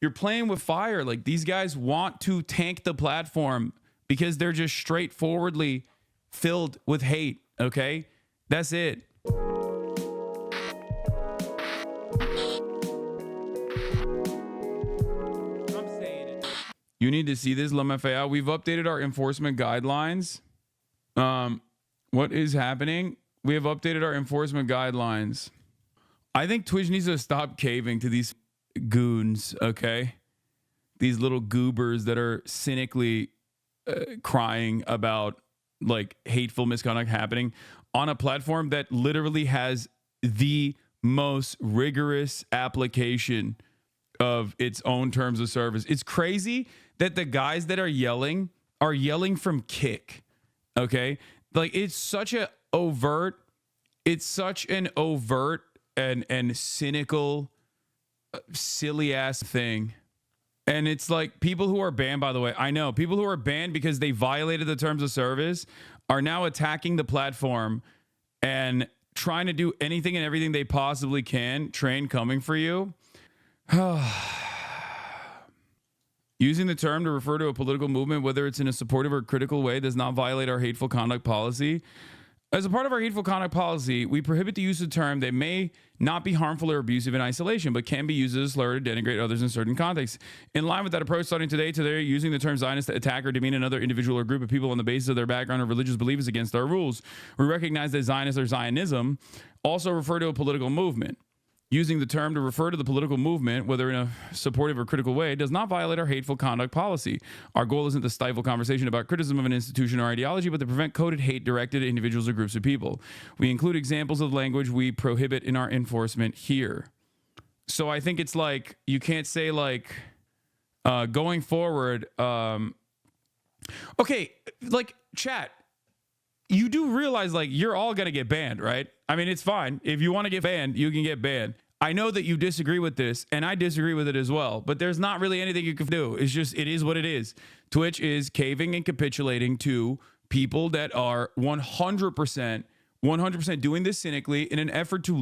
you're playing with fire. Like, these guys want to tank the platform because they're just straightforwardly filled with hate. Okay, that's it. You need to see this, LMFAO. We've updated our enforcement guidelines. What is happening? We have updated our enforcement guidelines. I think Twitch needs to stop caving to these goons, okay? These little goobers that are cynically crying about like hateful misconduct happening on a platform that literally has the most rigorous application of its own terms of service. It's crazy that the guys that are yelling from Kick, okay? Like, it's such an overt and cynical, silly ass thing. And it's like people who are banned, by the way, I know people who are banned because they violated the terms of service are now attacking the platform and trying to do anything and everything they possibly can. Train coming for you. Using the term to refer to a political movement, whether it's in a supportive or critical way, does not violate our hateful conduct policy. As a part of our hateful conduct policy, we prohibit the use of a term that may not be harmful or abusive in isolation, but can be used as a slur to denigrate others in certain contexts. In line with that approach, starting today, using the term Zionist to attack or demean another individual or group of people on the basis of their background or religious belief is against our rules. We recognize that Zionists or Zionism also refer to a political movement. Using the term to refer to the political movement, whether in a supportive or critical way, does not violate our hateful conduct policy. Our goal isn't to stifle conversation about criticism of an institution or ideology, but to prevent coded hate directed at individuals or groups of people. We include examples of language we prohibit in our enforcement here. So I think it's like, you can't say like, going forward, okay, like, chat, you do realize like you're all going to get banned, right? I mean, it's fine. If you want to get banned, you can get banned. I know that you disagree with this, and I disagree with it as well, but there's not really anything you can do. It's just, it is what it is. Twitch is caving and capitulating to people that are 100% doing this cynically in an effort to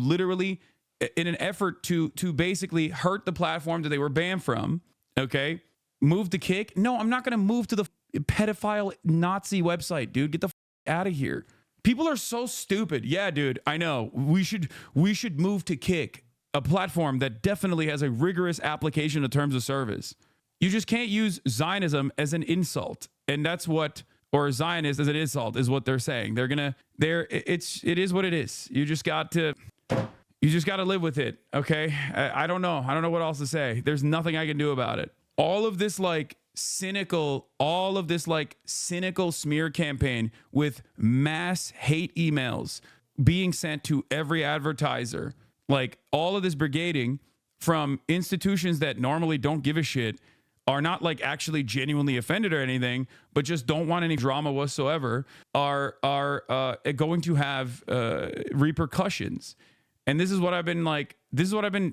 basically hurt the platform that they were banned from. Okay. Move to Kick. No, I'm not going to move to the pedophile Nazi website, dude. Get the out of here. People are so stupid. Yeah, dude, I know. We should move to Kick, a platform that definitely has a rigorous application of terms of service. You just can't use Zionism as an insult. And that's what, or Zionist as an insult is what they're saying. It is what it is. You just got to live with it. Okay. I don't know. I don't know what else to say. There's nothing I can do about it. All of this cynical smear campaign with mass hate emails being sent to every advertiser, like all of this brigading from institutions that normally don't give a shit, are not like actually genuinely offended or anything, but just don't want any drama whatsoever, are going to have repercussions. And this is what I've been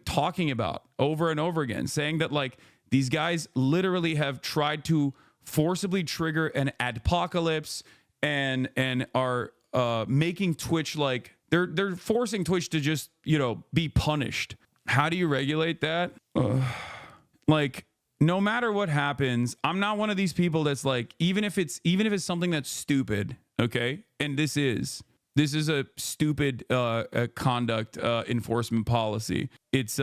talking about over and over again, saying that like these guys literally have tried to forcibly trigger an adpocalypse and are making Twitch like they're forcing Twitch to just, be punished. How do you regulate that? Like, no matter what happens, I'm not one of these people that's like, even if it's something that's stupid, okay? And this is a stupid conduct enforcement policy. It's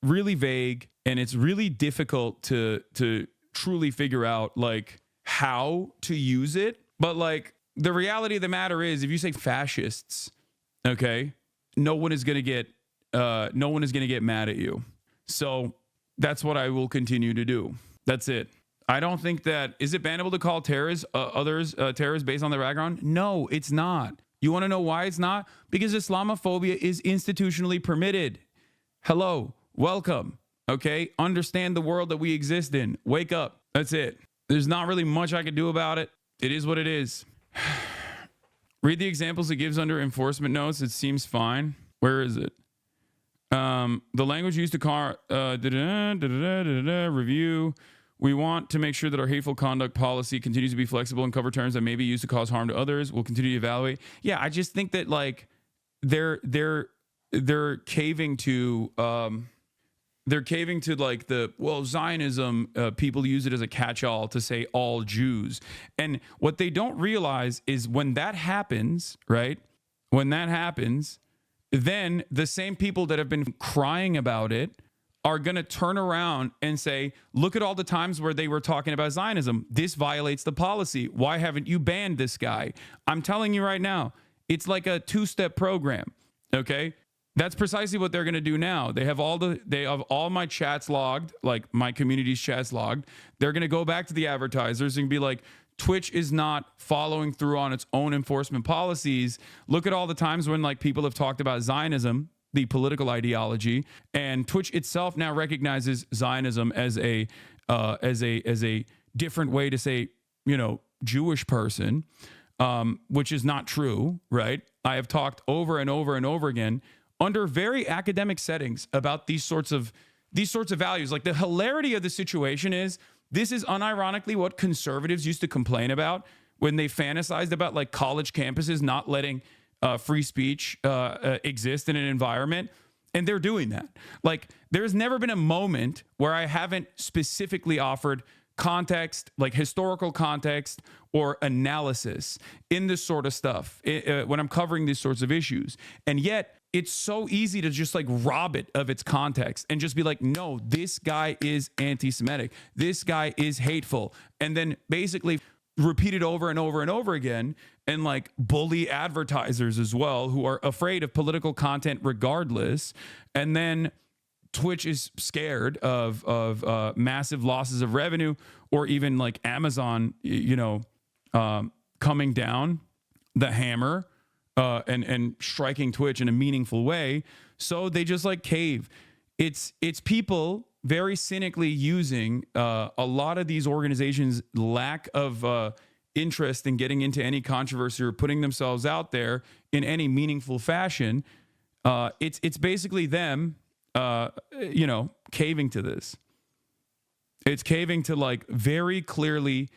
really vague, and it's really difficult to truly figure out like how to use it. But like, the reality of the matter is, if you say fascists, okay, no one is gonna get mad at you. So that's what I will continue to do. That's it. I don't think that, is it bannable to call others terrorists based on their background? No, it's not. You want to know why it's not? Because Islamophobia is institutionally permitted. Hello, welcome. Okay, understand the world that we exist in. Wake up. That's it. There's not really much I can do about it. It is what it is. Read the examples it gives under enforcement notes. It seems fine. Where is it? The language used to call review. We want to make sure that our hateful conduct policy continues to be flexible and cover terms that may be used to cause harm to others. We'll continue to evaluate. Yeah, I just think that like they're caving to they're caving to like Zionism, people use it as a catch-all to say all Jews. And what they don't realize is when that happens, right? When that happens, then the same people that have been crying about it are going to turn around and say, look at all the times where they were talking about Zionism. This violates the policy. Why haven't you banned this guy? I'm telling you right now, it's like a two-step program. Okay. That's precisely what they're going to do now. They have all my chats logged, like my community's chats logged. They're going to go back to the advertisers and be like, Twitch is not following through on its own enforcement policies. Look at all the times when like people have talked about Zionism, the political ideology, and Twitch itself now recognizes Zionism as a different way to say, Jewish person, which is not true, right? I have talked over and over and over again under very academic settings about these sorts of values. Like the hilarity of the situation is this is unironically what conservatives used to complain about when they fantasized about like college campuses not letting free speech exist in an environment. And they're doing that. Like there's never been a moment where I haven't specifically offered context, like historical context or analysis in this sort of stuff when I'm covering these sorts of issues. And yet it's so easy to just like rob it of its context and just be like, no, this guy is anti-Semitic. This guy is hateful. And then basically repeat it over and over and over again and like bully advertisers as well who are afraid of political content regardless. And then Twitch is scared of massive losses of revenue or even like Amazon, coming down the hammer and striking Twitch in a meaningful way. So they just like cave. It's people very cynically using a lot of these organizations' lack of interest in getting into any controversy or putting themselves out there in any meaningful fashion. It's basically them, caving to this. It's caving to like very clearly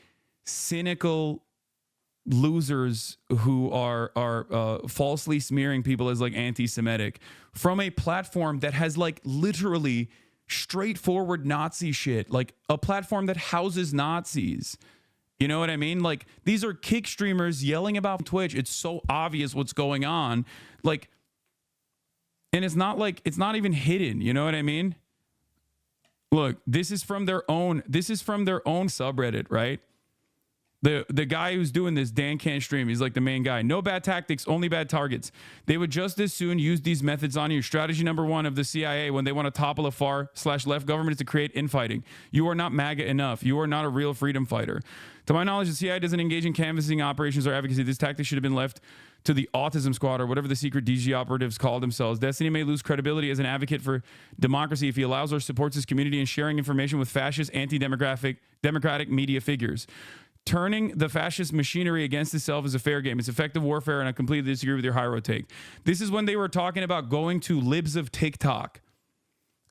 cynical losers who are falsely smearing people as like anti-Semitic from a platform that has like literally straightforward Nazi shit, like a platform that houses Nazis. You know what I mean? Like these are kick streamers yelling about Twitch. It's so obvious what's going on. Like, and it's not even hidden. You know what I mean? Look, this is from their own subreddit, right? The guy who's doing this, Dan Can't Stream, he's like the main guy. No bad tactics, only bad targets. They would just as soon use these methods on you. Strategy number one of the CIA when they want to topple a far/left government is to create infighting. You are not MAGA enough. You are not a real freedom fighter. To my knowledge, the CIA doesn't engage in canvassing operations or advocacy. This tactic should have been left to the Autism Squad or whatever the secret DG operatives call themselves. Destiny may lose credibility as an advocate for democracy if he allows or supports his community in sharing information with fascist, democratic media figures. Turning the fascist machinery against itself is a fair game. It's effective warfare, and I completely disagree with your high road take. This is when they were talking about going to libs of TikTok.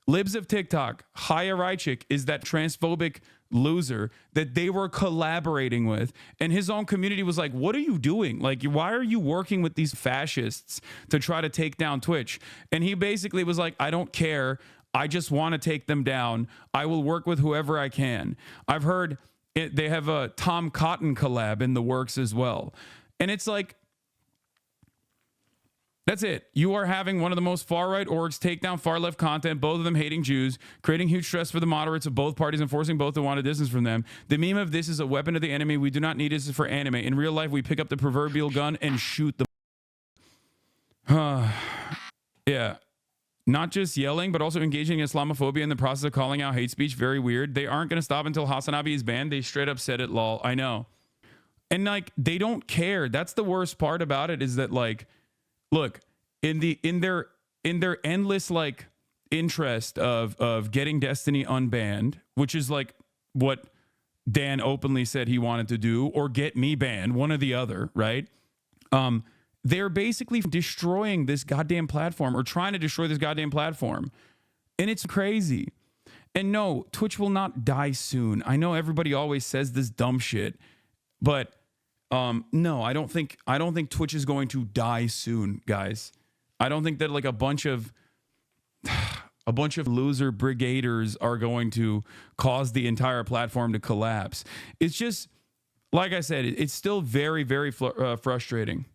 Libs of TikTok. Chaya Raichik is that transphobic loser that they were collaborating with. And his own community was like, what are you doing? Like, why are you working with these fascists to try to take down Twitch? And he basically was like, I don't care. I just want to take them down. I will work with whoever I can. I've heard they have a Tom Cotton collab in the works as well. And it's like, that's it. You are having one of the most far-right orgs take down far-left content, both of them hating Jews, creating huge stress for the moderates of both parties and forcing both to want a distance from them. The meme of this is a weapon of the enemy. We do not need this for anime. In real life, we pick up the proverbial gun and shoot the... Yeah. Not just yelling, but also engaging in Islamophobia in the process of calling out hate speech. Very weird. They aren't going to stop until Hasanabi is banned. They straight up said it, lol. I know. And like, they don't care. That's the worst part about it, is that like, look, in their endless like interest of getting Destiny unbanned, which is like what Dan openly said he wanted to do, or get me banned, one or the other, right? They're basically destroying this goddamn platform, or trying to destroy this goddamn platform. And it's crazy. And no, Twitch will not die soon. I know everybody always says this dumb shit, but no, I don't think Twitch is going to die soon, guys. I don't think that like a bunch of a bunch of loser brigaders are going to cause the entire platform to collapse. It's just, like I said, it's still very, very frustrating.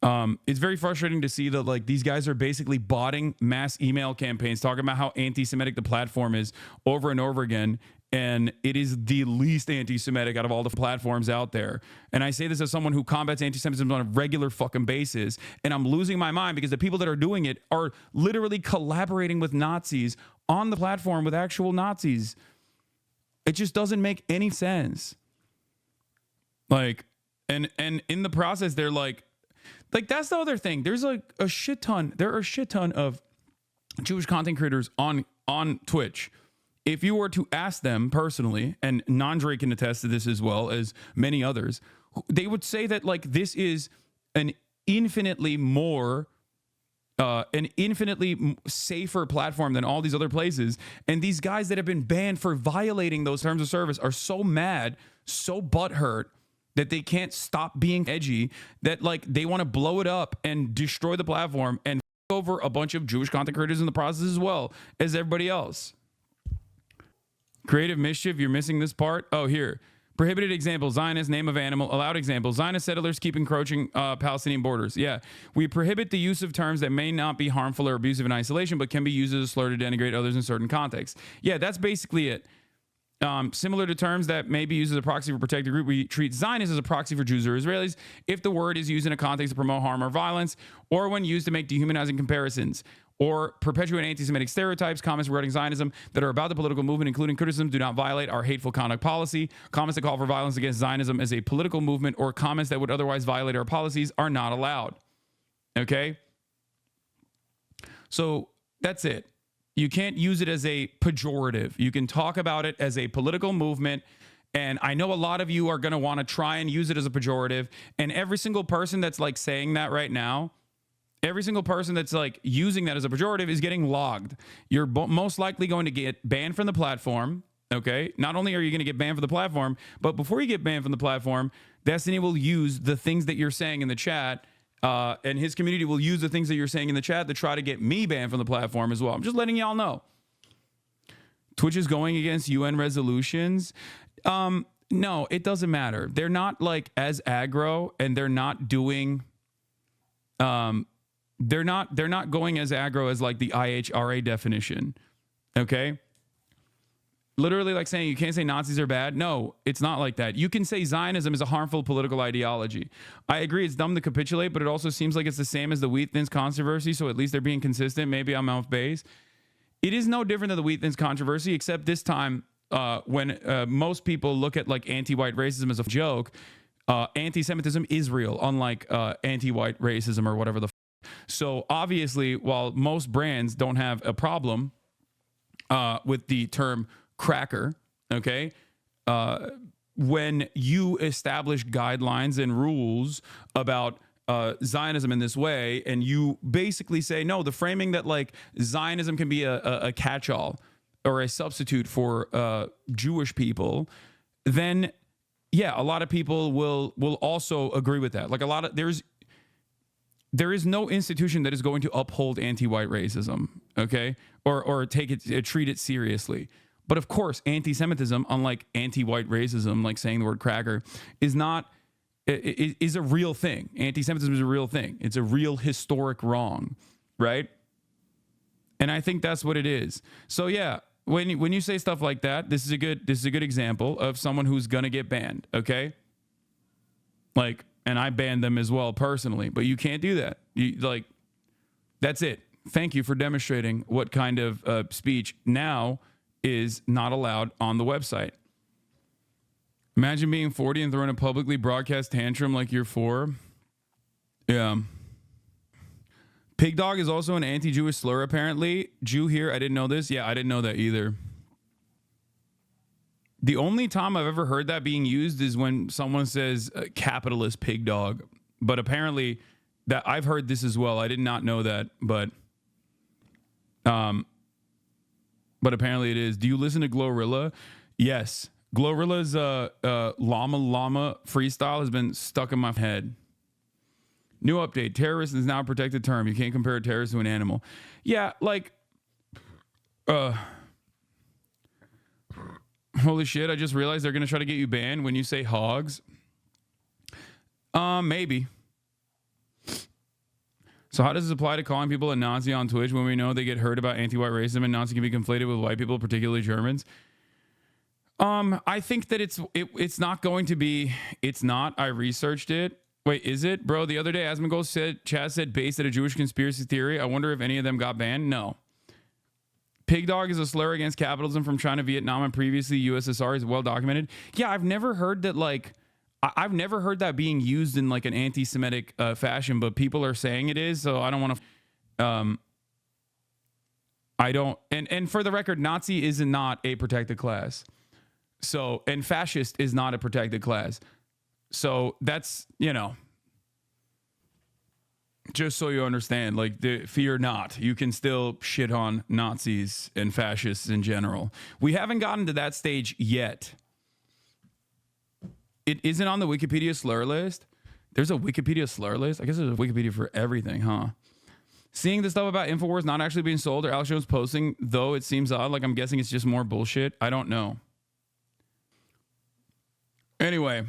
It's very frustrating to see that like these guys are basically botting mass email campaigns talking about how anti-Semitic the platform is over and over again. And it is the least anti-Semitic out of all the platforms out there. And I say this as someone who combats anti-Semitism on a regular fucking basis. And I'm losing my mind because the people that are doing it are literally collaborating with Nazis on the platform with actual Nazis. It just doesn't make any sense. Like, and in the process, they're like that's the other thing. There's like a shit ton. There are a shit ton of Jewish content creators on Twitch. If you were to ask them personally, and Nandre can attest to this as well as many others, they would say that like this is an infinitely safer platform than all these other places. And these guys that have been banned for violating those terms of service are so mad, so butthurt that they can't stop being edgy, that like they want to blow it up and destroy the platform and over a bunch of Jewish content creators in the process as well as everybody else. Creative mischief, you're missing this part. Oh, here. Prohibited example, Zionist, name of animal. Allowed example, Zionist settlers keep encroaching Palestinian borders. Yeah. We prohibit the use of terms that may not be harmful or abusive in isolation, but can be used as a slur to denigrate others in certain contexts. Yeah, that's basically it. Similar to terms that may be used as a proxy for protected group, we treat Zionists as a proxy for Jews or Israelis if the word is used in a context to promote harm or violence, or when used to make dehumanizing comparisons, or perpetuate anti-Semitic stereotypes. Comments regarding Zionism that are about the political movement, including criticism, do not violate our hateful conduct policy. Comments that call for violence against Zionism as a political movement or comments that would otherwise violate our policies are not allowed. Okay? So that's it. You can't use it as a pejorative. You can talk about it as a political movement. And I know a lot of you are going to want to try and use it as a pejorative. And every single person that's like saying that right now, every single person that's like using that as a pejorative is getting logged. You're most likely going to get banned from the platform. Okay. Not only are you going to get banned from the platform, but before you get banned from the platform, Destiny will use the things that you're saying in the chat. And his community will use the things that you're saying in the chat to try to get me banned from the platform as well. I'm just letting y'all know. Twitch is going against UN resolutions. No, it doesn't matter. They're not like as aggro, and they're not doing, they're not going as aggro as like the IHRA definition. Okay. Literally like saying you can't say Nazis are bad. No, it's not like that. You can say Zionism is a harmful political ideology. I agree it's dumb to capitulate, but it also seems like it's the same as the wheat thins controversy, so at least they're being consistent. Maybe I'm off base. It is no different than the wheat thins controversy, except this time when most people look at like anti-white racism as a joke, anti-Semitism is real, unlike anti-white racism or whatever the So obviously, while most brands don't have a problem with the term cracker, okay, when you establish guidelines and rules about Zionism in this way, and you basically say, no, the framing that like Zionism can be a catch-all or a substitute for Jewish people, then yeah, a lot of people will also agree with that. Like a lot of there is no institution that is going to uphold anti-white racism, okay, or treat it seriously. But of course, anti-Semitism, unlike anti-white racism, like saying the word cracker, is a real thing. Anti-Semitism is a real thing. It's a real historic wrong, right? And I think that's what it is. So yeah, when you say stuff like that, this is a good example of someone who's gonna get banned, okay? Like, and I banned them as well personally, but you can't do that. That's it. Thank you for demonstrating what kind of speech now is not allowed on the website. Imagine being 40 and throwing a publicly broadcast tantrum like you're 4. Yeah. Pig dog is also an anti-Jewish slur, apparently. Jew here, I didn't know this. Yeah, I didn't know that either. The only time I've ever heard that being used is when someone says capitalist pig dog. But apparently that I've heard this as well. I did not know that, but apparently it is. Do you listen to Glorilla? Yes. Glorilla's Llama Llama freestyle has been stuck in my head. New update. Terrorist is now a protected term. You can't compare a terrorist to an animal. Yeah, like, holy shit, I just realized they're going to try to get you banned when you say hogs. Maybe. So how does this apply to calling people a Nazi on Twitch when we know they get hurt about anti-white racism and Nazi can be conflated with white people, particularly Germans? I think that it's not going to be, it's not. I researched it. Wait, is it? Bro, the other day, Asmongold said, Chaz said, based at a Jewish conspiracy theory. I wonder if any of them got banned. No. Pig dog is a slur against capitalism from China, Vietnam, and previously USSR is well documented. Yeah, I've never heard that, like, I've never heard that being used in like an anti-Semitic fashion, but people are saying it is, so I don't want to, I don't, and for the record, Nazi is not a protected class. So, and fascist is not a protected class. So that's, you know, just so you understand, like, fear not. You can still shit on Nazis and fascists in general. We haven't gotten to that stage yet. It isn't on the Wikipedia slur list. There's a Wikipedia slur list. I guess there's a Wikipedia for everything, huh? Seeing the stuff about InfoWars not actually being sold or Alex Jones posting, though it seems odd, like I'm guessing it's just more bullshit. I don't know. Anyway,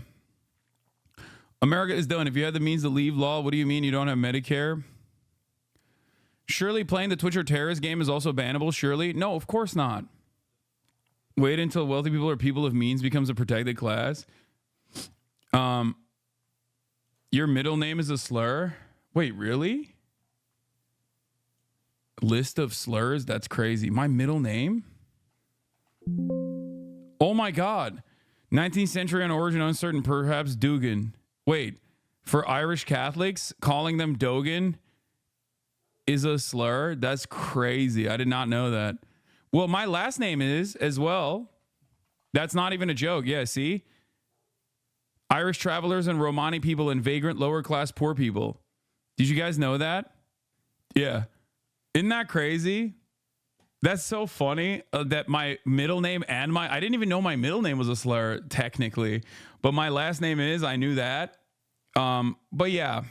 America is done. If you had the means to leave law, what do you mean you don't have Medicare? Surely playing the Twitch or terrorist game is also bannable, surely? No, of course not. Wait until wealthy people or people of means becomes a protected class. Your middle name is a slur? Wait, really? List of slurs? That's crazy. My middle name? Oh my God. 19th century on origin uncertain, perhaps Dugan. Wait, for Irish Catholics, calling them Dogan is a slur? That's crazy. I did not know that. Well, my last name is as well. That's not even a joke. Yeah, see? Irish travelers and Romani people and vagrant lower class poor people. Did you guys know that? Yeah. Isn't that crazy? That's so funny that my middle name and I didn't even know my middle name was a slur technically, but my last name is, I knew that. But yeah,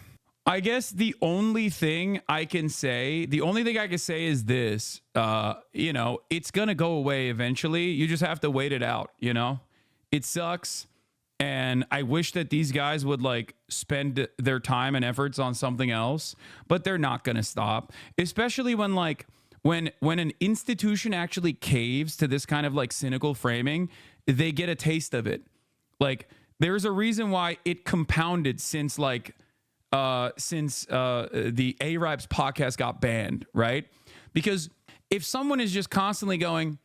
I guess the only thing I can say is this, you know, it's going to go away eventually. You just have to wait it out. You know, it sucks. And I wish that these guys would like spend their time and efforts on something else, but they're not going to stop, especially when like, when an institution actually caves to this kind of like cynical framing, they get a taste of it. Like there's a reason why it compounded since the A-Raps podcast got banned, right? Because if someone is just constantly going,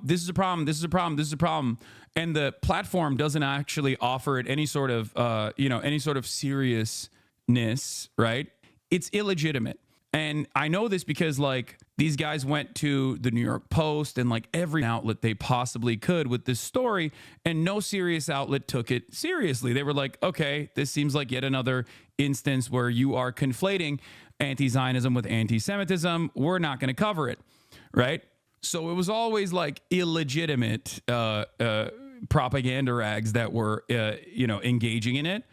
this is a problem, this is a problem, this is a problem, and the platform doesn't actually offer it any sort of, any sort of seriousness, right? It's illegitimate. And I know this because like these guys went to the New York Post and like every outlet they possibly could with this story, and no serious outlet took it seriously. They were like, okay, this seems like yet another instance where you are conflating anti-Zionism with anti-Semitism. We're not going to cover it, right? So it was always like illegitimate propaganda rags that were, engaging in it.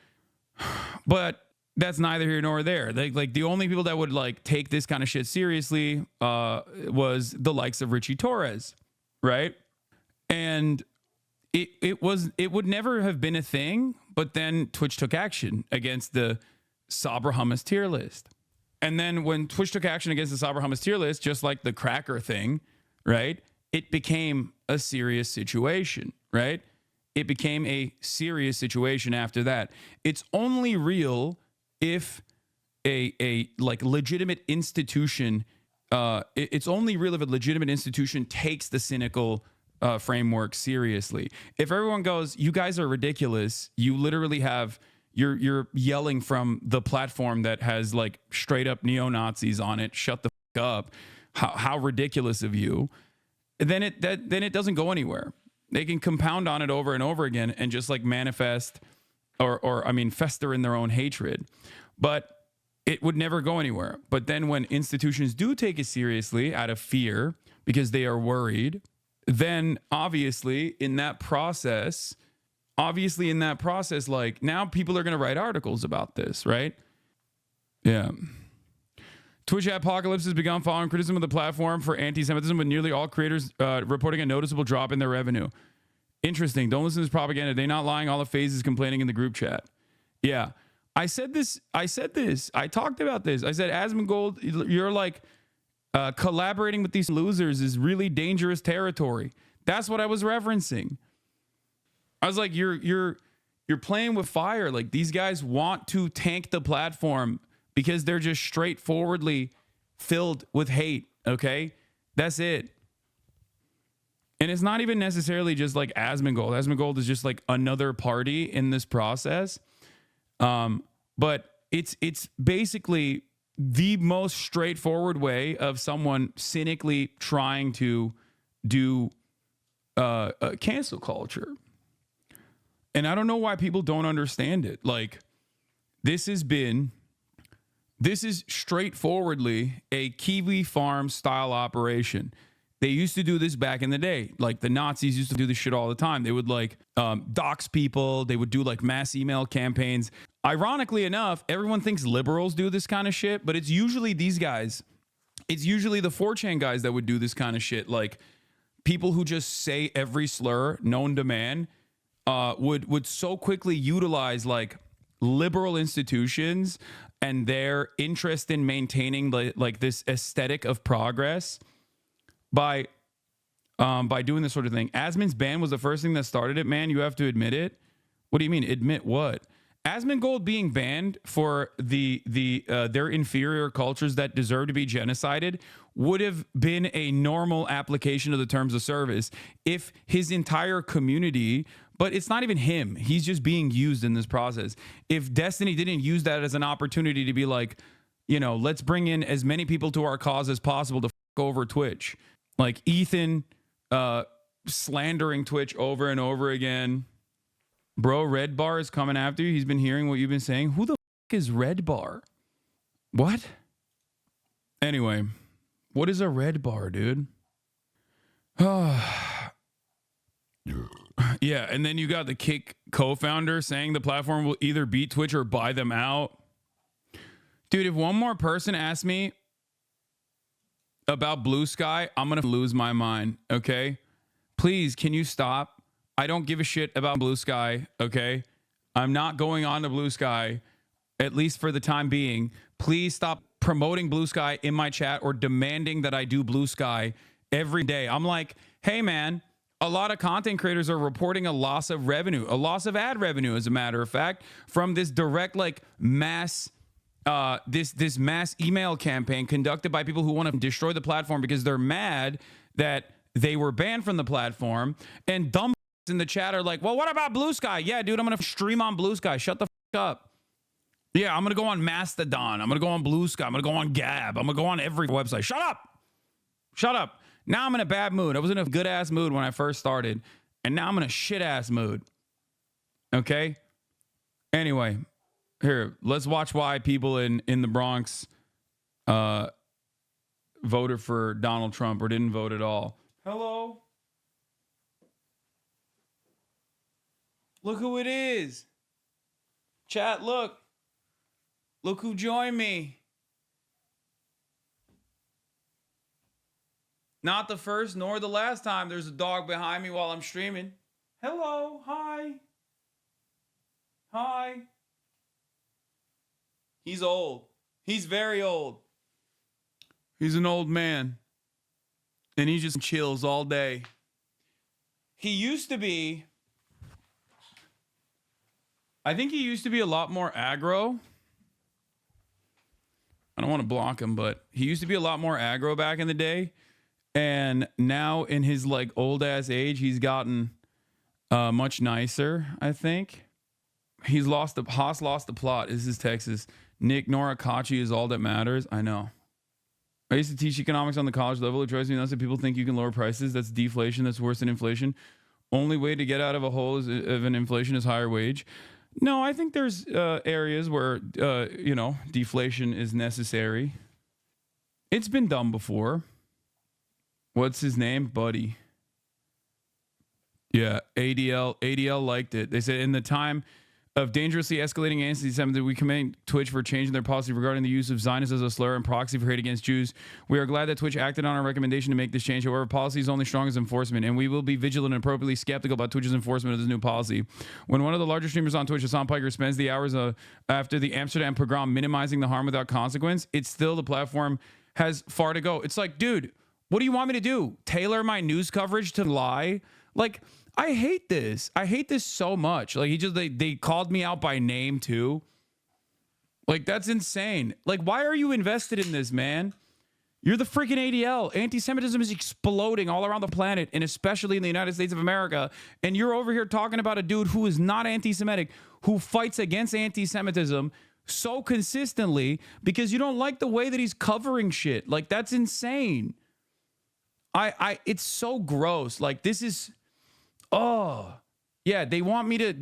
But that's neither here nor there. Like the only people that would like take this kind of shit seriously was the likes of Richie Torres, right? And it would never have been a thing, but then Twitch took action against the Sabra Hummus tier list. And then when Twitch took action against the Sabra Hummus tier list, just like the cracker thing, right? It became a serious situation, right? It became a serious situation after that. It's only real if a like legitimate institution, it's only real if a legitimate institution takes the cynical framework seriously. If everyone goes, you guys are ridiculous, you literally have, you're yelling from the platform that has like straight up neo-Nazis on it, shut the fuck up, how ridiculous of you, then it doesn't go anywhere. They can compound on it over and over again and just like manifest or fester in their own hatred, but it would never go anywhere. But then when institutions do take it seriously out of fear because they are worried, then obviously in that process, like now people are going to write articles about this, right? Yeah. Twitch Adpocalypse has begun following criticism of the platform for anti-Semitism, with nearly all creators reporting a noticeable drop in their revenue. Interesting. Don't listen to this propaganda. They're not lying. All the phases complaining in the group chat. Yeah. I said this. I talked about this. I said, Asmongold, you're like collaborating with these losers is really dangerous territory. That's what I was referencing. I was like, you're playing with fire. Like, these guys want to tank the platform because they're just straightforwardly filled with hate. Okay, that's it. And it's not even necessarily just like Asmongold. Asmongold is just like another party in this process. But it's basically the most straightforward way of someone cynically trying to do cancel culture. And I don't know why people don't understand it. Like, this is straightforwardly a Kiwi farm style operation. They used to do this back in the day. Like, the Nazis used to do this shit all the time. They would like dox people. They would do like mass email campaigns. Ironically enough, everyone thinks liberals do this kind of shit, but it's usually these guys. It's usually the 4chan guys that would do this kind of shit. Like, people who just say every slur known to man would so quickly utilize like liberal institutions and their interest in maintaining like this aesthetic of progress by doing this sort of thing. Asmon's ban was the first thing that started it, man. You have to admit it. What do you mean? Admit what? Asmongold being banned for their inferior cultures that deserve to be genocided would have been a normal application of the terms of service if his entire community, but it's not even him. He's just being used in this process. If Destiny didn't use that as an opportunity to be like, you know, let's bring in as many people to our cause as possible to fuck over Twitch. Like Ethan slandering Twitch over and over again. Bro, Red Bar is coming after you. He's been hearing what you've been saying. Who the fuck is Red Bar? What? Anyway, what is a Red Bar, dude? Yeah, and then you got the Kick co-founder saying the platform will either beat Twitch or buy them out. Dude, if one more person asks me about Blue Sky, I'm going to lose my mind, okay? Please, can you stop? I don't give a shit about Blue Sky, okay? I'm not going on to Blue Sky, at least for the time being. Please stop promoting Blue Sky in my chat or demanding that I do Blue Sky every day. I'm like, hey, man, a lot of content creators are reporting a loss of revenue, a loss of ad revenue, as a matter of fact, from this direct, like, mass this mass email campaign conducted by people who want to destroy the platform because they're mad that they were banned from the platform. And dumb in the chat are like, well, what about Blue Sky? Yeah, dude, I'm going to stream on Blue Sky. Shut the fuck up. Yeah, I'm going to go on Mastodon. I'm going to go on Blue Sky. I'm going to go on Gab. I'm going to go on every website. Shut up. Shut up. Now I'm in a bad mood. I was in a good ass mood when I first started, and now I'm in a shit ass mood. Okay? Anyway, here, let's watch why people in the Bronx voted for Donald Trump or didn't vote at all. Hello? Look who it is. Chat, look. Look who joined me. Not the first nor the last time there's a dog behind me while I'm streaming. Hello. Hi. Hi. He's old. He's very old. He's an old man. And he just chills all day. He used to be... I think he used to be a lot more aggro. I don't want to block him, but he used to be a lot more aggro back in the day. And now in his like old ass age, he's gotten much nicer, I think. Haas lost the plot. This is Texas. Nick Norakachi is all that matters. I know. I used to teach economics on the college level. It drives me nuts that people think you can lower prices. That's deflation. That's worse than inflation. Only way to get out of a hole of an inflation is higher wage. No, I think there's areas where, deflation is necessary. It's been done before. What's his name? Buddy. Yeah, ADL liked it. They said in the time of dangerously escalating anti-Semitism. We commend Twitch for changing their policy regarding the use of Zionist as a slur and proxy for hate against Jews. We are glad that Twitch acted on our recommendation to make this change. However, policy is only strong as enforcement, and we will be vigilant and appropriately skeptical about Twitch's enforcement of this new policy. When one of the largest streamers on Twitch, Hasan Piker, spends the hours after the Amsterdam pogrom minimizing the harm without consequence, it's still the platform has far to go. It's like, dude, what do you want me to do? Tailor my news coverage to lie? Like, I hate this. I hate this so much. Like, they called me out by name too. Like, that's insane. Like, why are you invested in this, man? You're the freaking ADL. Anti-Semitism is exploding all around the planet, and especially in the United States of America. And you're over here talking about a dude who is not anti-Semitic, who fights against anti-Semitism so consistently because you don't like the way that he's covering shit. Like, that's insane. It's so gross. Like, this is... Oh, yeah, they want me to,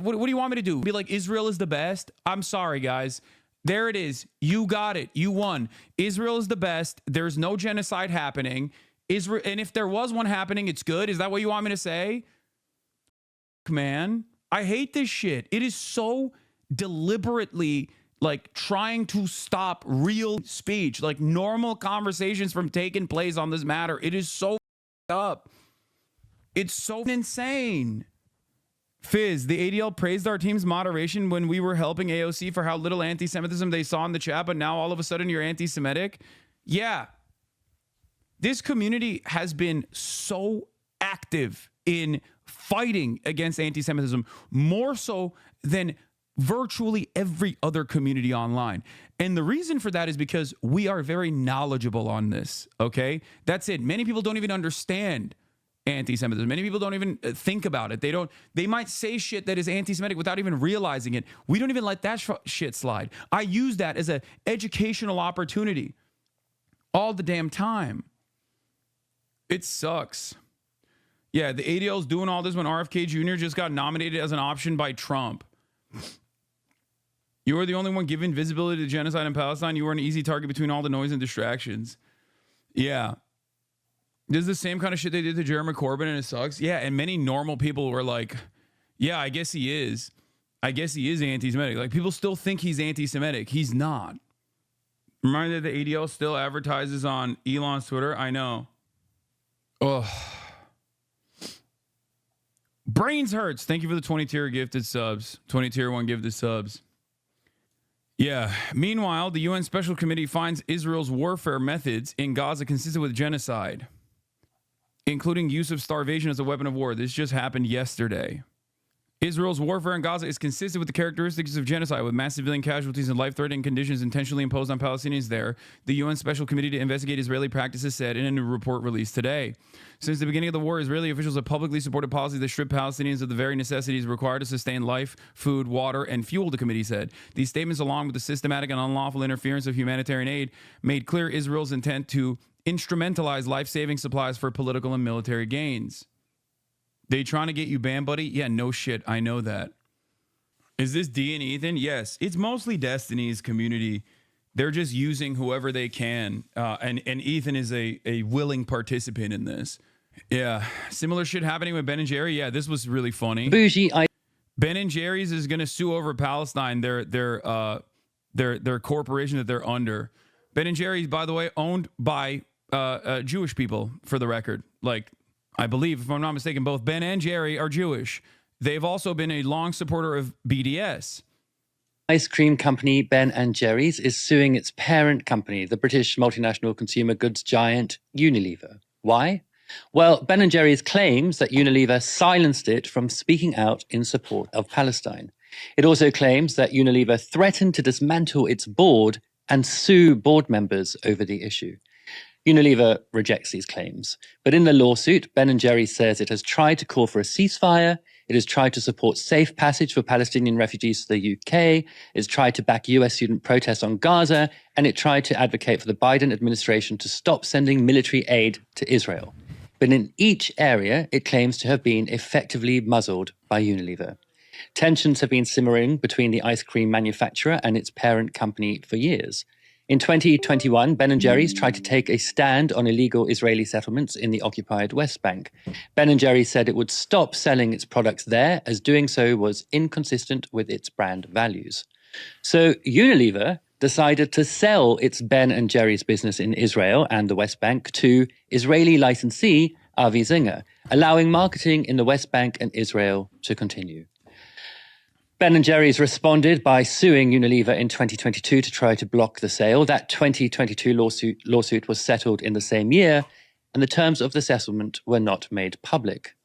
what do you want me to do? Be like, Israel is the best? I'm sorry, guys. There it is. You got it. You won. Israel is the best. There's no genocide happening. Israel, and if there was one happening, it's good. Is that what you want me to say? Man, I hate this shit. It is so deliberately like trying to stop real speech, like normal conversations from taking place on this matter. It is so up. It's so insane. Fizz, the ADL praised our team's moderation when we were helping AOC for how little anti-Semitism they saw in the chat, but now all of a sudden you're anti-Semitic? Yeah. This community has been so active in fighting against anti-Semitism, more so than virtually every other community online. And the reason for that is because we are very knowledgeable on this, okay? That's it. Many people don't even understand anti-Semitism. Many people don't even think about it. They might say shit that is anti-Semitic without even realizing it. We don't even let that shit slide. I use that as an educational opportunity all the damn time. It sucks. Yeah, the ADL's doing all this when RFK Jr. just got nominated as an option by Trump. You are the only one giving visibility to genocide in Palestine. You are an easy target between all the noise and distractions. Yeah. This is the same kind of shit they did to Jeremy Corbyn, and it sucks. Yeah, and many normal people were like, yeah, I guess he is. I guess he is anti-Semitic. Like, people still think he's anti-Semitic. He's not. Reminder that the ADL still advertises on Elon's Twitter. I know. Oh. Brains hurts. Thank you for the 20-tier gifted subs. 20-tier 1 gifted subs. Yeah. Meanwhile, the UN Special Committee finds Israel's warfare methods in Gaza consistent with genocide, including use of starvation as a weapon of war. This just happened yesterday. Israel's warfare in Gaza is consistent with the characteristics of genocide, with mass civilian casualties and life-threatening conditions intentionally imposed on Palestinians there, the UN Special Committee to investigate Israeli practices said in a new report released today. Since the beginning of the war, Israeli officials have publicly supported policies that strip Palestinians of the very necessities required to sustain life, food, water, and fuel, the committee said. These statements, along with the systematic and unlawful interference of humanitarian aid, made clear Israel's intent to instrumentalize life-saving supplies for political and military gains. They trying to get you banned, buddy? Yeah, no shit. I know that. Is this D and Ethan? Yes. It's mostly Destiny's community. They're just using whoever they can. And Ethan is a willing participant in this. Yeah. Similar shit happening with Ben and Jerry. Yeah, this was really funny. Bougie. Ben and Jerry's is going to sue over Palestine, their corporation that they're under. Ben and Jerry's, by the way, owned by Jewish people, for the record. Like, I believe, if I'm not mistaken, both Ben and Jerry are Jewish. They've also been a long supporter of BDS. Ice cream company Ben and Jerry's is suing its parent company, the British multinational consumer goods giant Unilever. Why? Well, Ben and Jerry's claims that Unilever silenced it from speaking out in support of Palestine. It also claims that Unilever threatened to dismantle its board and sue board members over the issue. Unilever rejects these claims. But in the lawsuit, Ben & Jerry's says it has tried to call for a ceasefire, it has tried to support safe passage for Palestinian refugees to the UK, it has tried to back US student protests on Gaza, and it tried to advocate for the Biden administration to stop sending military aid to Israel. But in each area, it claims to have been effectively muzzled by Unilever. Tensions have been simmering between the ice cream manufacturer and its parent company for years. In 2021, Ben & Jerry's tried to take a stand on illegal Israeli settlements in the occupied West Bank. Ben & Jerry's said it would stop selling its products there, as doing so was inconsistent with its brand values. So Unilever decided to sell its Ben & Jerry's business in Israel and the West Bank to Israeli licensee Avi Zinger, allowing marketing in the West Bank and Israel to continue. Ben & Jerry's responded by suing Unilever in 2022 to try to block the sale. That 2022 lawsuit was settled in the same year, and the terms of the settlement were not made public.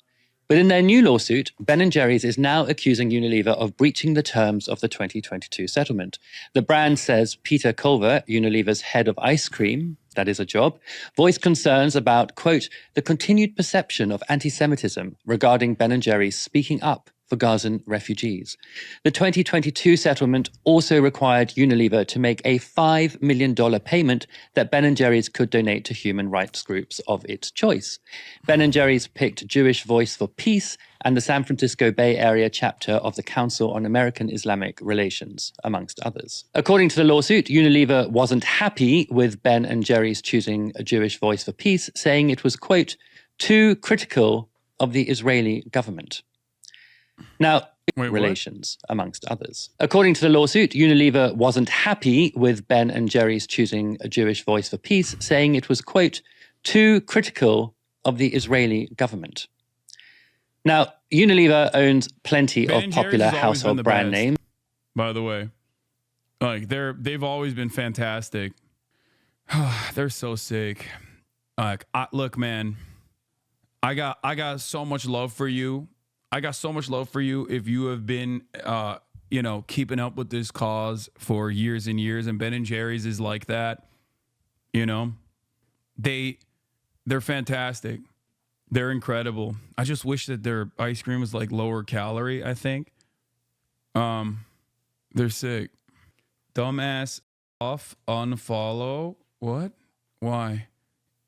But in their new lawsuit, Ben & Jerry's is now accusing Unilever of breaching the terms of the 2022 settlement. The brand says Peter Culver, Unilever's head of ice cream, that is a job, voiced concerns about, quote, the continued perception of anti-Semitism regarding Ben & Jerry's speaking up for Gazan refugees. The 2022 settlement also required Unilever to make a $5 million payment that Ben & Jerry's could donate to human rights groups of its choice. Ben & Jerry's picked Jewish Voice for Peace and the San Francisco Bay Area chapter of the Council on American Islamic Relations, amongst others. According to the lawsuit, Unilever wasn't happy with Ben & Jerry's choosing a Jewish Voice for Peace, saying it was, quote, too critical of the Israeli government. Now, relations, amongst others. According to the lawsuit, Unilever wasn't happy with Ben & Jerry's choosing a Jewish Voice for Peace, saying it was, quote, too critical of the Israeli government. Now, Unilever owns plenty of popular household brand names. By the way, like they've always been fantastic. They're so sick. Like, look, man, I got so much love for you. I got so much love for you if you have been, keeping up with this cause for years and years. And Ben & Jerry's is like that. They're fantastic. They're incredible. I just wish that their ice cream was like lower calorie, I think. They're sick. Dumbass off, unfollow. What? Why?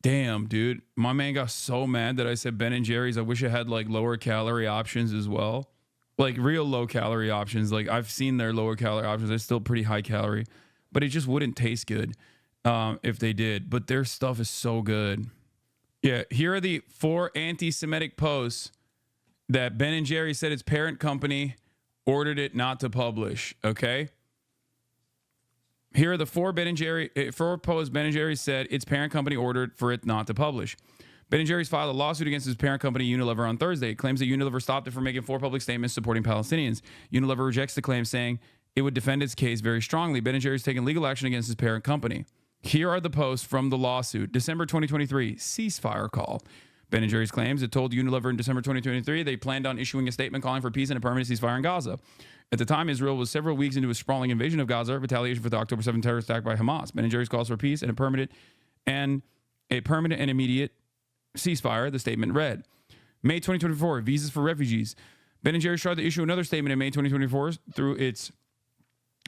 Damn, dude. My man got so mad that I said Ben & Jerry's. I wish it had like lower calorie options as well. Like real low calorie options. Like I've seen their lower calorie options. They're still pretty high calorie, but it just wouldn't taste good if they did. But their stuff is so good. Yeah, here are the 4 anti-Semitic posts that Ben & Jerry's said its parent company ordered it not to publish, okay? Here are the 4 posts Ben & Jerry's said its parent company ordered for it not to publish. Ben & Jerry's filed a lawsuit against its parent company Unilever on Thursday. It claims that Unilever stopped it from making 4 public statements supporting Palestinians. Unilever rejects the claim, saying it would defend its case very strongly. Ben & Jerry's taken legal action against its parent company. Here are the posts from the lawsuit. December 2023, ceasefire call. Ben & Jerry's claims it told Unilever in December 2023 they planned on issuing a statement calling for peace and a permanent ceasefire in Gaza. At the time, Israel was several weeks into a sprawling invasion of Gaza, retaliation for the October 7th terrorist attack by Hamas. Ben & Jerry's calls for peace and a permanent and immediate ceasefire, the statement read. May 2024, visas for refugees. Ben & Jerry's tried to issue another statement in May 2024 through its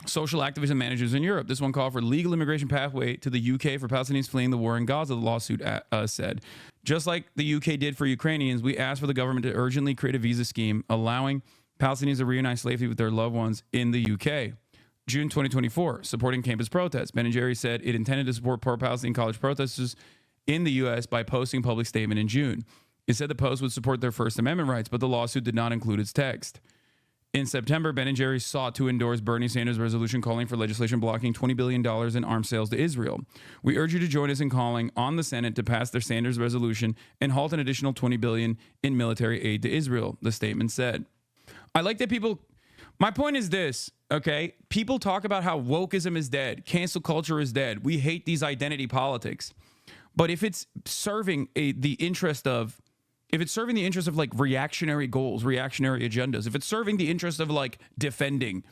social activism managers in Europe. This one called for legal immigration pathway to the UK for Palestinians fleeing the war in Gaza, the lawsuit said. Just like the UK did for Ukrainians, we asked for the government to urgently create a visa scheme allowing Palestinians to reunite safely with their loved ones in the UK. June 2024, supporting campus protests. Ben & Jerry's said it intended to support pro-Palestinian college protesters in the U.S. by posting a public statement in June. It said the post would support their First Amendment rights, but the lawsuit did not include its text. In September, Ben & Jerry's sought to endorse Bernie Sanders' resolution calling for legislation blocking $20 billion in arms sales to Israel. We urge you to join us in calling on the Senate to pass their Sanders resolution and halt an additional $20 billion in military aid to Israel, the statement said. I like that people... My point is this, okay? People talk about how wokeism is dead, cancel culture is dead. We hate these identity politics. But if it's serving the interest of like reactionary goals, reactionary agendas, if it's serving the interest of like defending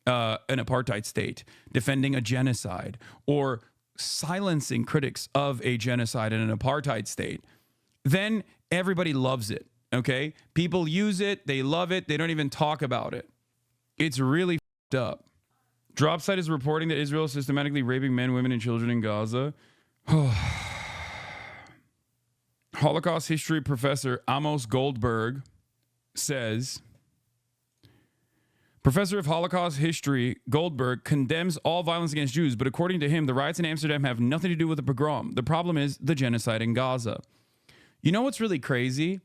an apartheid state, defending a genocide, or silencing critics of a genocide and an apartheid state, then everybody loves it, okay? People use it, they love it, they don't even talk about it. It's really f***ed up. Dropsite is reporting that Israel is systematically raping men, women, and children in Gaza. Holocaust history professor Amos Goldberg says, Professor of Holocaust history Goldberg condemns all violence against Jews, but according to him, the riots in Amsterdam have nothing to do with the pogrom. The problem is the genocide in Gaza. You know what's really crazy?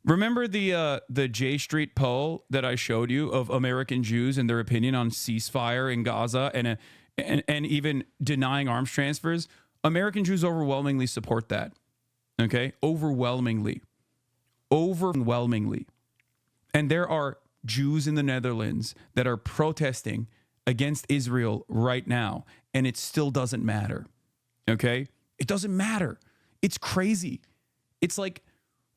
Remember the J Street poll that I showed you of American Jews and their opinion on ceasefire in Gaza and even denying arms transfers? American Jews overwhelmingly support that. Okay? Overwhelmingly. Overwhelmingly. And there are Jews in the Netherlands that are protesting against Israel right now, and it still doesn't matter. Okay? It doesn't matter. It's crazy. It's like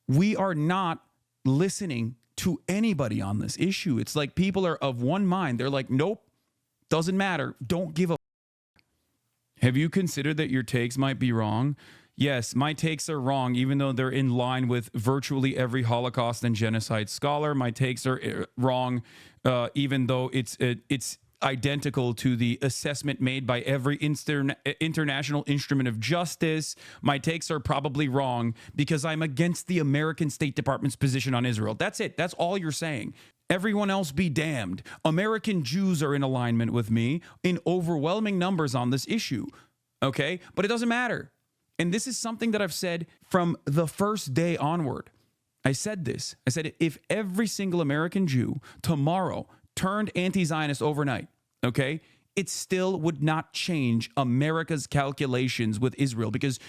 we are not listening to anybody on this issue. It's like people are of one mind. They're like, nope, doesn't matter. Don't give a. Have you considered that your takes might be wrong? Yes, my takes are wrong, even though they're in line with virtually every Holocaust and genocide scholar. My takes are wrong, even though it's identical to the assessment made by every international instrument of justice. My takes are probably wrong because I'm against the American State Department's position on Israel. That's it. That's all you're saying. Everyone else be damned. American Jews are in alignment with me in overwhelming numbers on this issue. Okay? But it doesn't matter. And this is something that I've said from the first day onward. I said this. I said, if every single American Jew tomorrow turned anti-Zionist overnight, okay, it still would not change America's calculations with Israel because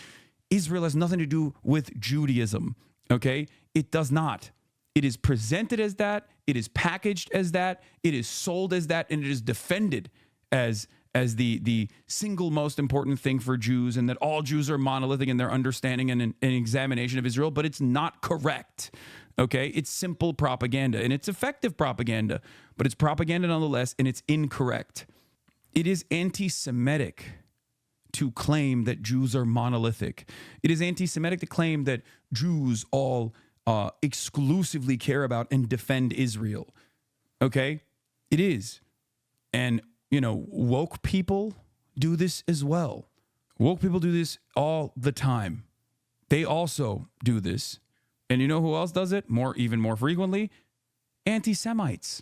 Israel has nothing to do with Judaism, okay? It does not. It is presented as that. It is packaged as that. It is sold as that. And it is defended as the single most important thing for Jews, and that all Jews are monolithic in their understanding and examination of Israel, but it's not correct, okay? It's simple propaganda, and it's effective propaganda, but it's propaganda nonetheless, and it's incorrect. It is anti-Semitic to claim that Jews are monolithic. It is anti-Semitic to claim that Jews all exclusively care about and defend Israel, okay? It is. And you know, woke people do this as well. Woke people do this all the time. They also do this. And you know who else does it? Even more frequently? Anti-Semites.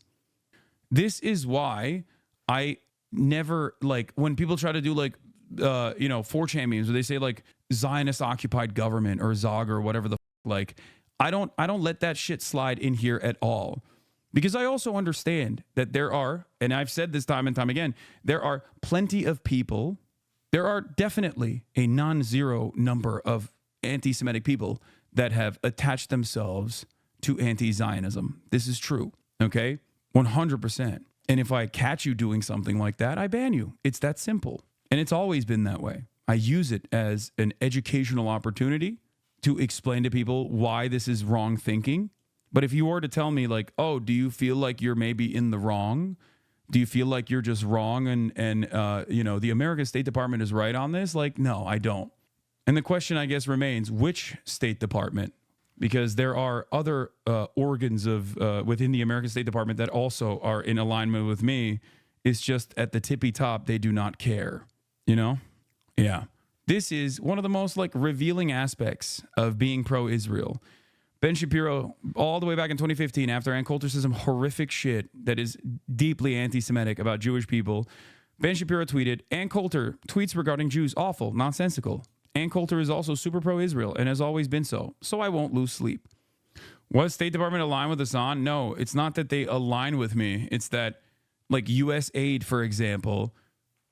This is why I never, like, when people try to do, like, 4chan memes where they say, like, Zionist-occupied government or ZOG or whatever the like, I don't let that shit slide in here at all. Because I also understand that there are, and I've said this time and time again, there are plenty of people, there are definitely a non-zero number of anti-Semitic people that have attached themselves to anti-Zionism. This is true, okay? 100%. And if I catch you doing something like that, I ban you. It's that simple. And it's always been that way. I use it as an educational opportunity to explain to people why this is wrong thinking. But if you were to tell me, like, oh, do you feel like you're maybe in the wrong? Do you feel like you're just wrong and the American State Department is right on this? Like, no, I don't. And the question, I guess, remains, which State Department? Because there are other organs of within the American State Department that also are in alignment with me. It's just at the tippy top, they do not care, you know? Yeah. This is one of the most, like, revealing aspects of being pro-Israel. Ben Shapiro, all the way back in 2015, after Ann Coulter said some horrific shit that is deeply anti-Semitic about Jewish people, Ben Shapiro tweeted, Ann Coulter tweets regarding Jews awful, nonsensical. Ann Coulter is also super pro-Israel and has always been so I won't lose sleep. Was State Department aligned with us on? No, it's not that they align with me. It's that, like, U.S. aid, for example,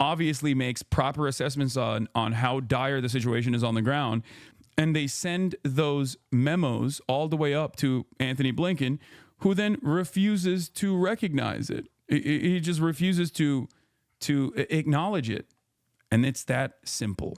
obviously makes proper assessments on how dire the situation is on the ground. And they send those memos all the way up to Anthony Blinken, who then refuses to recognize it. He just refuses to acknowledge it. And it's that simple.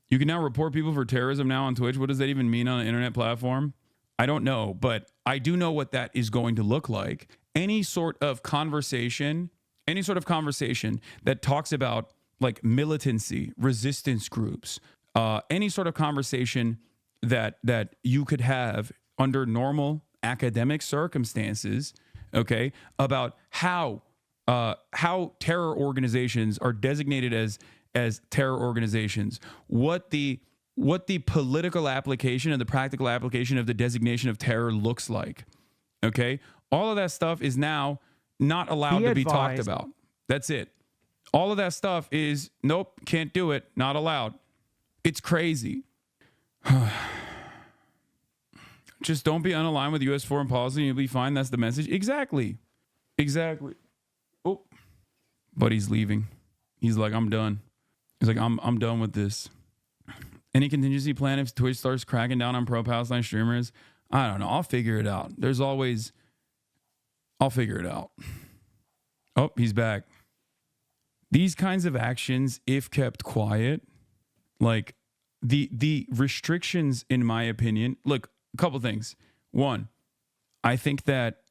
You can now report people for terrorism now on Twitch. What does that even mean on an internet platform? I don't know, but I do know what that is going to look like. Any sort of conversation that talks about, like, militancy, resistance groups, any sort of conversation that you could have under normal academic circumstances, okay, about how terror organizations are designated as terror organizations, what the political application and the practical application of the designation of terror looks like, okay? All of that stuff is now not allowed Be to be talked advised. about. That's it. All of that stuff is nope, can't do it, not allowed. It's crazy. Just don't be unaligned with U.S. foreign policy and you'll be fine. That's the message. Exactly. Oh, but he's leaving. He's like, I'm done. He's like, I'm done with this. Any contingency plan if Twitch starts cracking down on pro-Palestine streamers? I don't know. I'll figure it out. I'll figure it out. Oh, he's back. These kinds of actions, if kept quiet, like the restrictions, in my opinion, look, a couple things. One, I think that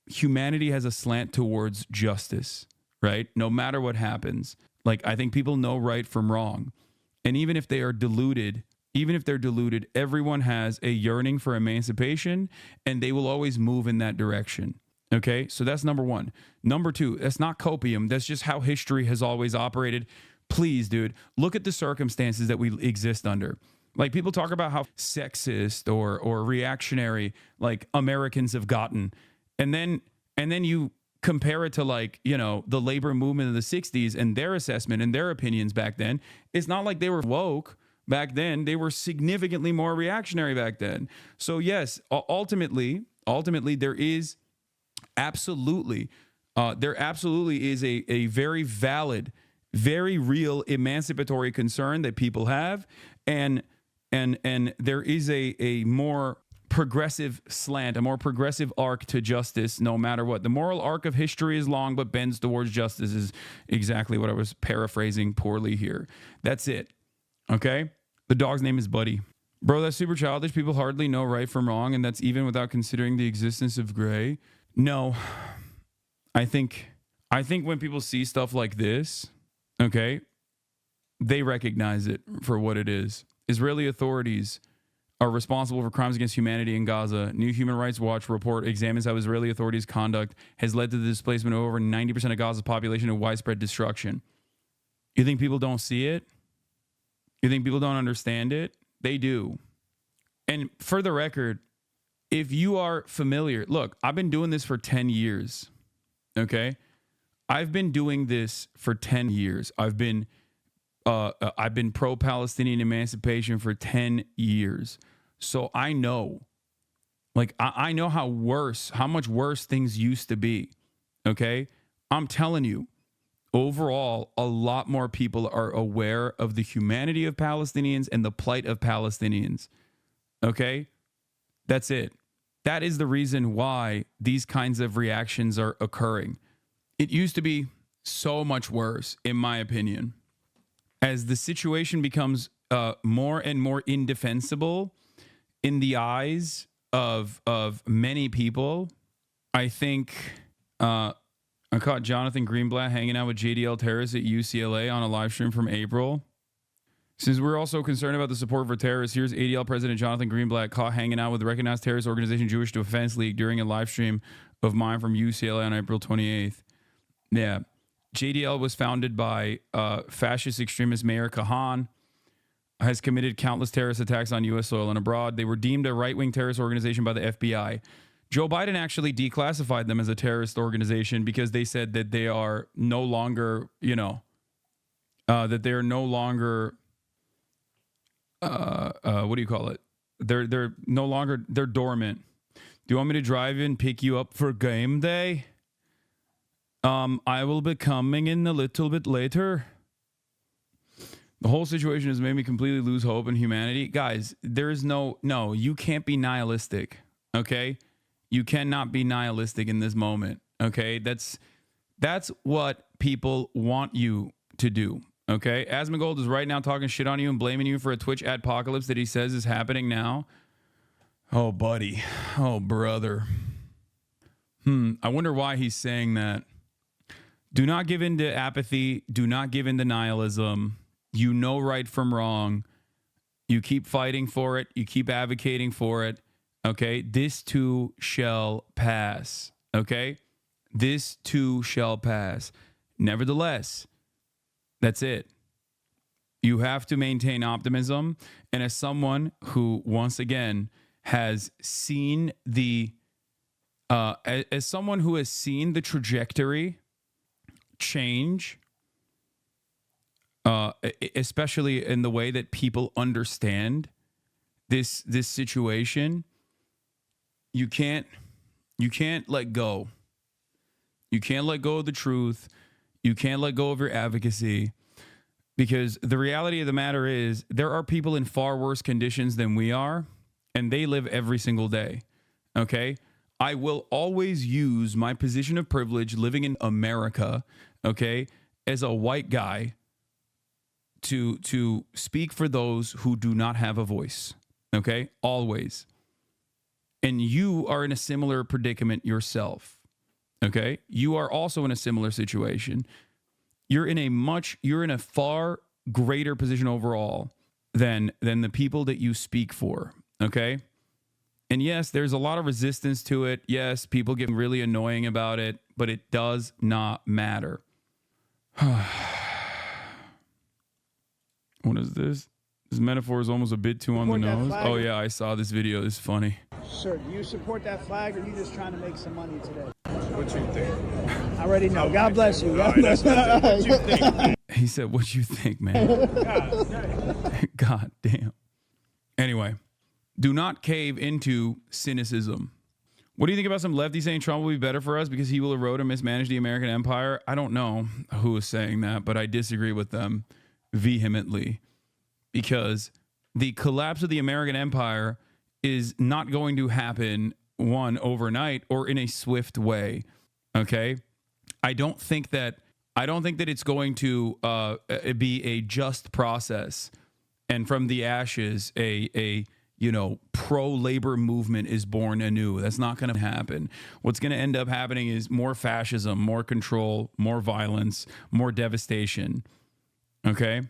humanity has a slant towards justice, right? No matter what happens. Like, I think people know right from wrong. And even if they are deluded, everyone has a yearning for emancipation and they will always move in that direction. Okay, so that's number one. Number two, that's not copium. That's just how history has always operated. Please, dude, look at the circumstances that we exist under. Like, people talk about how sexist or reactionary like Americans have gotten, and then you compare it to, like, you know, the labor movement of the 60s and their assessment and their opinions back then. It's not like they were woke back then. They were significantly more reactionary back then. So yes, ultimately there is absolutely is a very valid, very real emancipatory concern that people have, and there is a more progressive slant, a more progressive arc to justice, no matter what. The moral arc of history is long, but bends towards justice is exactly what I was paraphrasing poorly here. That's it. Okay? The dog's name is Buddy. Bro, that's super childish. People hardly know right from wrong, and that's even without considering the existence of gray. No. I think when people see stuff like this, okay, they recognize it for what it is. Israeli authorities are responsible for crimes against humanity in Gaza. New Human Rights Watch report examines how Israeli authorities' conduct has led to the displacement of over 90% of Gaza's population and widespread destruction. You think people don't see it? You think people don't understand it? They do. And for the record, if you are familiar, look, I've been doing this for 10 years, okay? I've been doing this for 10 years. I've been pro-Palestinian emancipation for 10 years. So I know, like, I know how much worse things used to be, okay? I'm telling you, overall, a lot more people are aware of the humanity of Palestinians and the plight of Palestinians, okay? That's it. That is the reason why these kinds of reactions are occurring. It used to be so much worse, in my opinion. As the situation becomes more and more indefensible in the eyes of many people, I think I caught Jonathan Greenblatt hanging out with JDL terrorists at UCLA on a live stream from April. Since we're also concerned about the support for terrorists, here's ADL President Jonathan Greenblatt caught hanging out with the recognized terrorist organization Jewish Defense League during a live stream of mine from UCLA on April 28th. Yeah. JDL was founded by fascist extremist Mayor Kahan, has committed countless terrorist attacks on U.S. soil and abroad. They were deemed a right-wing terrorist organization by the FBI. Joe Biden actually declassified them as a terrorist organization because they said that they are no longer, that they're no longer, what do you call it? They're no longer, they're dormant. Do you want me to drive in, pick you up for game day? I will be coming in a little bit later. The whole situation has made me completely lose hope in humanity. Guys, there is no, you can't be nihilistic, okay? You cannot be nihilistic in this moment, okay? That's what people want you to do, okay? Asmongold is right now talking shit on you and blaming you for a Twitch adpocalypse that he says is happening now. Oh, buddy. Oh, brother. I wonder why he's saying that. Do not give in to apathy. Do not give in to nihilism. You know right from wrong. You keep fighting for it. You keep advocating for it. Okay? This too shall pass. Okay? This too shall pass. Nevertheless, that's it. You have to maintain optimism. And as someone who, once again, has seen the As someone who has seen the trajectory change, especially in the way that people understand this situation, you can't let go. You can't let go of the truth. You can't let go of your advocacy, because the reality of the matter is there are people in far worse conditions than we are, and they live every single day. Okay? I will always use my position of privilege living in America, okay, as a white guy to speak for those who do not have a voice. Okay? Always. And you are in a similar predicament yourself. Okay? You are also in a similar situation. You're in a far greater position overall than the people that you speak for. Okay? And yes, there's a lot of resistance to it. Yes, people get really annoying about it, but it does not matter. What is this? This metaphor is almost a bit too on the nose. Oh yeah, I saw this video. It's funny. Sir, do you support that flag, or are you just trying to make some money today? What you think? I already know. Okay. God bless you. God bless you. What you think? He said, "What you think, man?" God damn. Anyway, do not cave into cynicism. What do you think about some lefties saying Trump will be better for us because he will erode and mismanage the American empire? I don't know who is saying that, but I disagree with them vehemently, because the collapse of the American empire is not going to happen overnight or in a swift way. Okay. I don't think that it's going to be a just process. And from the ashes, a pro-labor movement is born anew. That's not going to happen. What's going to end up happening is more fascism, more control, more violence, more devastation. Okay.